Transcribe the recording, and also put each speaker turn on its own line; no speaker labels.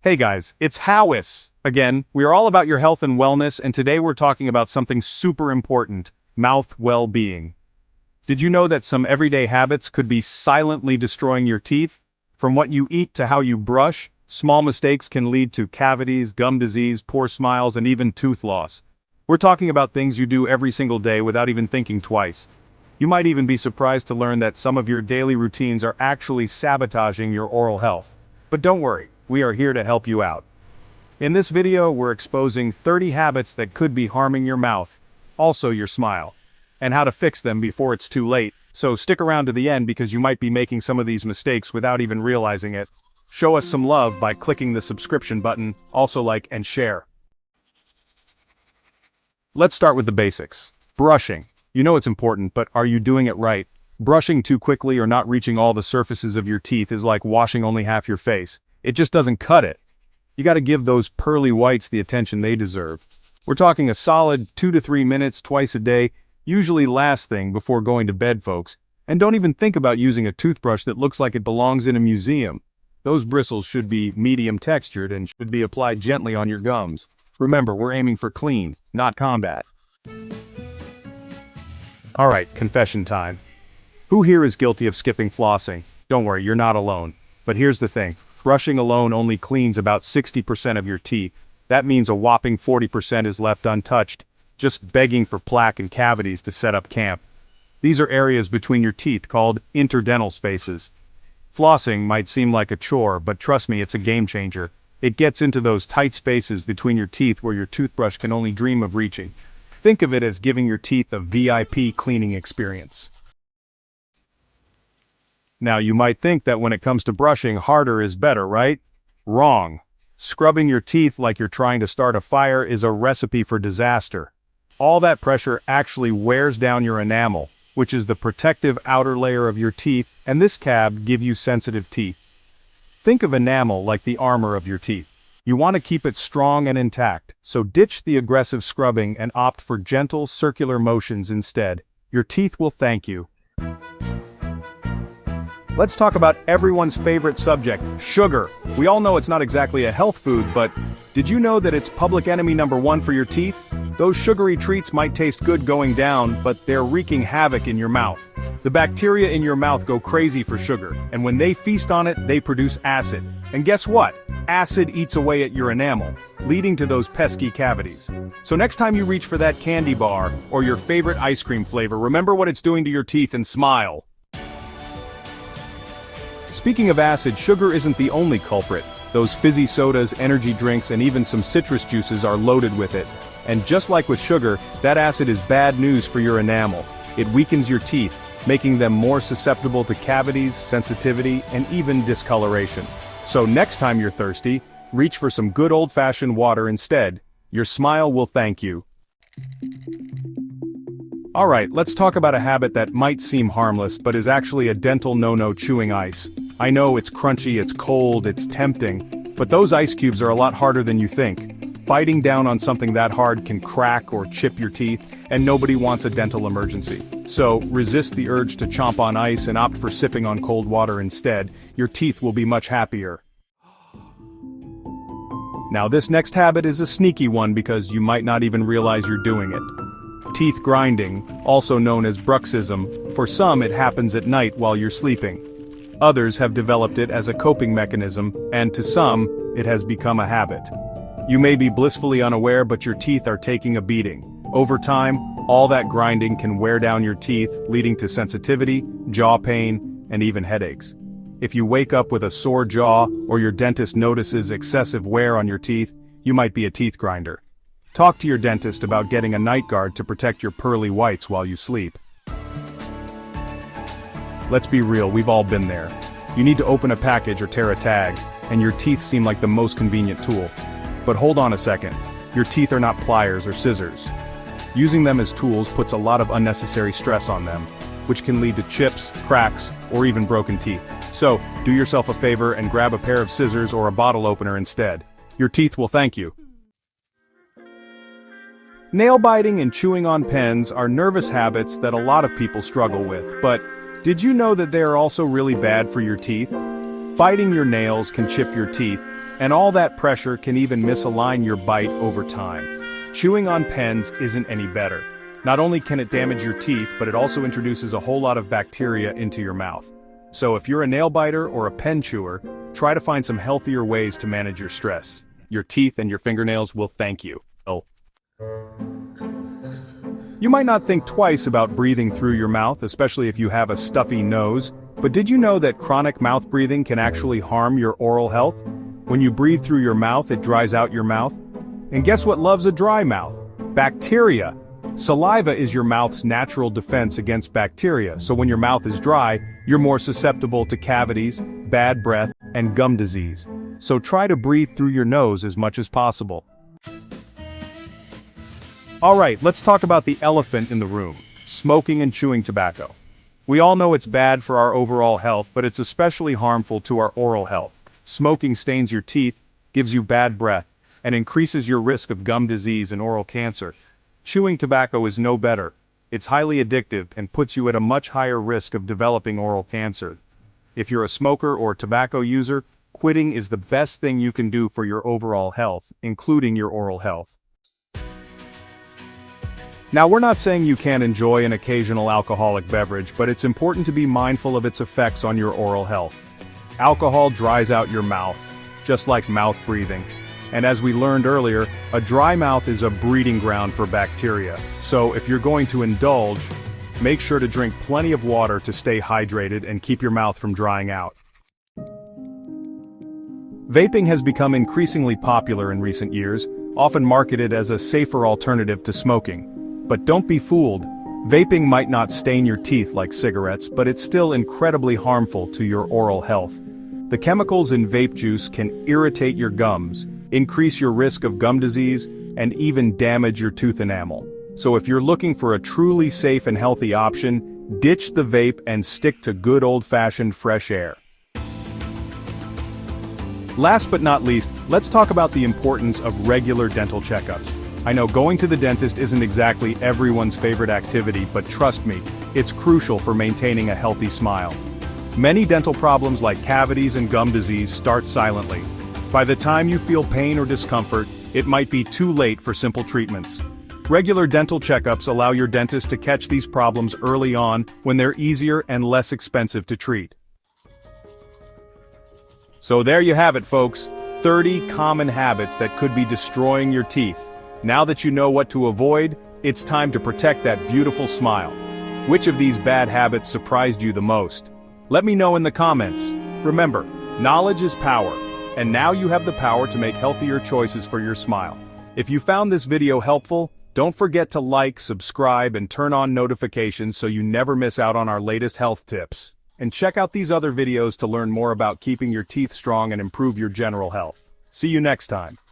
Hey guys, it's Howis. Again, we are all about your health and wellness, and today we're talking about something super important, mouth well-being. Did you know that some everyday habits could be silently destroying your teeth? From what you eat to how you brush, small mistakes can lead to cavities, gum disease, poor smiles, and even tooth loss. We're talking about things you do every single day without even thinking twice. You might even be surprised to learn that some of your daily routines are actually sabotaging your oral health. But don't worry, we are here to help you out. In this video, we're exposing 30 habits that could be harming your mouth, also your smile, and how to fix them before it's too late. So stick around to the end because you might be making some of these mistakes without even realizing it. Show us some love by clicking the subscription button, also like and share. Let's start with the basics. Brushing. You know it's important, but are you doing it right? Brushing too quickly or not reaching all the surfaces of your teeth is like washing only half your face. It just doesn't cut it. You gotta give those pearly whites the attention they deserve. We're talking a solid 2 to 3 minutes twice a day, usually last thing before going to bed, folks. And don't even think about using a toothbrush that looks like it belongs in a museum. Those bristles should be medium textured and should be applied gently on your gums. Remember, we're aiming for clean, not combat. Alright, confession time. Who here is guilty of skipping flossing? Don't worry, you're not alone. But here's the thing. Brushing alone only cleans about 60% of your teeth. That means a whopping 40% is left untouched, just begging for plaque and cavities to set up camp. These are areas between your teeth called interdental spaces. Flossing might seem like a chore, but trust me, it's a game changer. It gets into those tight spaces between your teeth where your toothbrush can only dream of reaching. Think of it as giving your teeth a VIP cleaning experience. Now you might think that when it comes to brushing, harder is better, right? Wrong. Scrubbing your teeth like you're trying to start a fire is a recipe for disaster. All that pressure actually wears down your enamel, which is the protective outer layer of your teeth, and this can give you sensitive teeth. Think of enamel like the armor of your teeth. You want to keep it strong and intact, so ditch the aggressive scrubbing and opt for gentle circular motions instead. Your teeth will thank you. Let's talk about everyone's favorite subject, sugar. We all know it's not exactly a health food, but did you know that it's public enemy number one for your teeth? Those sugary treats might taste good going down, but they're wreaking havoc in your mouth. The bacteria in your mouth go crazy for sugar, and when they feast on it, they produce acid. And guess what? Acid eats away at your enamel, leading to those pesky cavities. So next time you reach for that candy bar, or your favorite ice cream flavor, remember what it's doing to your teeth and smile. Speaking of acid, sugar isn't the only culprit. Those fizzy sodas, energy drinks, and even some citrus juices are loaded with it. And just like with sugar, that acid is bad news for your enamel. It weakens your teeth, making them more susceptible to cavities, sensitivity, and even discoloration. So next time you're thirsty, reach for some good old-fashioned water instead. Your smile will thank you. Alright, let's talk about a habit that might seem harmless, but is actually a dental no-no: chewing ice. I know it's crunchy, it's cold, it's tempting, but those ice cubes are a lot harder than you think. Biting down on something that hard can crack or chip your teeth, and nobody wants a dental emergency. So, resist the urge to chomp on ice and opt for sipping on cold water instead. Your teeth will be much happier. Now this next habit is a sneaky one because you might not even realize you're doing it. Teeth grinding, also known as bruxism. For some it happens at night while you're sleeping. Others have developed it as a coping mechanism, and to some, it has become a habit. You may be blissfully unaware, but your teeth are taking a beating. Over time, all that grinding can wear down your teeth, leading to sensitivity, jaw pain, and even headaches. If you wake up with a sore jaw, or your dentist notices excessive wear on your teeth, you might be a teeth grinder. Talk to your dentist about getting a night guard to protect your pearly whites while you sleep. Let's be real, we've all been there. You need to open a package or tear a tag, and your teeth seem like the most convenient tool. But hold on a second, your teeth are not pliers or scissors. Using them as tools puts a lot of unnecessary stress on them, which can lead to chips, cracks, or even broken teeth. So, do yourself a favor and grab a pair of scissors or a bottle opener instead. Your teeth will thank you. Nail biting and chewing on pens are nervous habits that a lot of people struggle with, but did you know that they are also really bad for your teeth? Biting your nails can chip your teeth, And all that pressure can even misalign your bite over time. Chewing on pens isn't any better. Not only can it damage your teeth, but it also introduces a whole lot of bacteria into your mouth. So if you're a nail biter or a pen chewer, try to find some healthier ways to manage your stress. Your teeth and your fingernails will thank you. Oh. You might not think twice about breathing through your mouth, especially if you have a stuffy nose, but did you know that chronic mouth breathing can actually harm your oral health? When you breathe through your mouth, it dries out your mouth. And guess what loves a dry mouth? Bacteria. Saliva is your mouth's natural defense against bacteria, so when your mouth is dry, you're more susceptible to cavities, bad breath, and gum disease. So try to breathe through your nose as much as possible. Alright, let's talk about the elephant in the room, smoking and chewing tobacco. We all know it's bad for our overall health, but it's especially harmful to our oral health. Smoking stains your teeth, gives you bad breath, and increases your risk of gum disease and oral cancer. Chewing tobacco is no better. It's highly addictive and puts you at a much higher risk of developing oral cancer. If you're a smoker or tobacco user, quitting is the best thing you can do for your overall health, including your oral health. Now, we're not saying you can't enjoy an occasional alcoholic beverage, but it's important to be mindful of its effects on your oral health. Alcohol dries out your mouth, just like mouth breathing. And as we learned earlier, a dry mouth is a breeding ground for bacteria. So if you're going to indulge, make sure to drink plenty of water to stay hydrated and keep your mouth from drying out. Vaping has become increasingly popular in recent years, often marketed as a safer alternative to smoking. But don't be fooled. Vaping might not stain your teeth like cigarettes, but it's still incredibly harmful to your oral health. The chemicals in vape juice can irritate your gums, increase your risk of gum disease, and even damage your tooth enamel. So if you're looking for a truly safe and healthy option, ditch the vape and stick to good old-fashioned fresh air. Last but not least, let's talk about the importance of regular dental checkups. I know going to the dentist isn't exactly everyone's favorite activity, but trust me, it's crucial for maintaining a healthy smile. Many dental problems like cavities and gum disease start silently. By the time you feel pain or discomfort, it might be too late for simple treatments. Regular dental checkups allow your dentist to catch these problems early on when they're easier and less expensive to treat. So there you have it, folks. 30 common habits that could be destroying your teeth. Now that you know what to avoid, it's time to protect that beautiful smile. Which of these bad habits surprised you the most? Let me know in the comments. Remember, knowledge is power, and now you have the power to make healthier choices for your smile. If you found this video helpful, don't forget to like, subscribe, and turn on notifications so you never miss out on our latest health tips. And check out these other videos to learn more about keeping your teeth strong and improve your general health. See you next time.